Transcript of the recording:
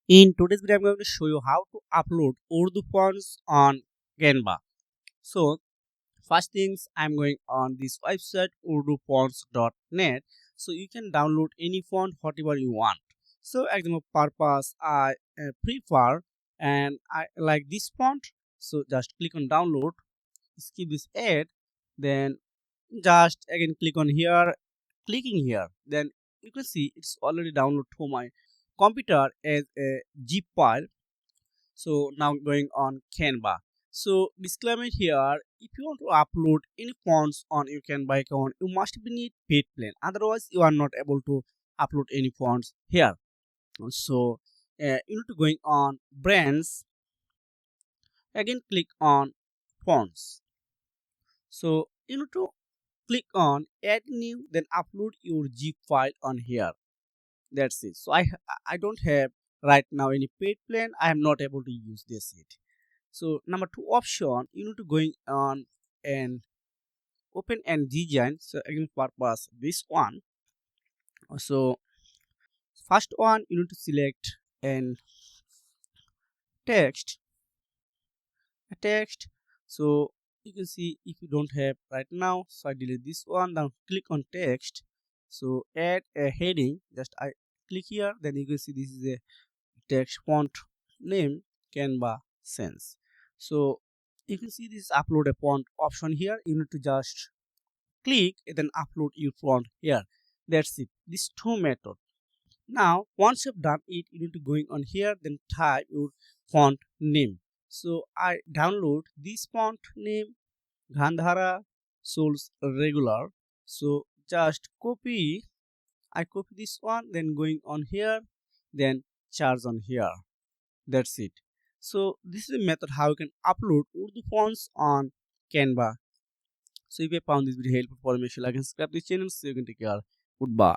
In today's video, I'm going to show you how to upload Urdu fonts on Canva. So, first things, I'm going on this website urdufonts.net. So you can download any font whatever you want. So, example purpose, I prefer and I like this font. So just click on download, skip this ad, then just again click on here, clicking here, then you can see it's already downloaded to my computer as a zip file. So now going on Canva. So disclaimer here, if you want to upload any fonts on your Canva account, you must be need paid plan, otherwise you are not able to upload any fonts here. So you need to going on brands, again click on fonts. So you need to click on add new, then upload your zip file on here. That's it. So I don't have right now any paid plan. I am not able to use this yet. So number two option, you need to going on and open and design. So again purpose this one. So first one, you need to select and text a text. So you can see if you don't have right now, so I delete this one, then click on text. So add a heading, just I click here, then you can see this is a text font name Canva Sense. So you can see this upload a font option here. You need to just click and then upload your font here. That's it. These two methods. Now once you've done it, you need to going on here, then type your font name. So I download this font name Gandhara Souls Regular. So just copy. I copy this one, then going on here, then charge on here. That's it. So this is a method how you can upload Urdu fonts on Canva. So if you found this video helpful for me, like and subscribe to the channel so you can take care. Goodbye.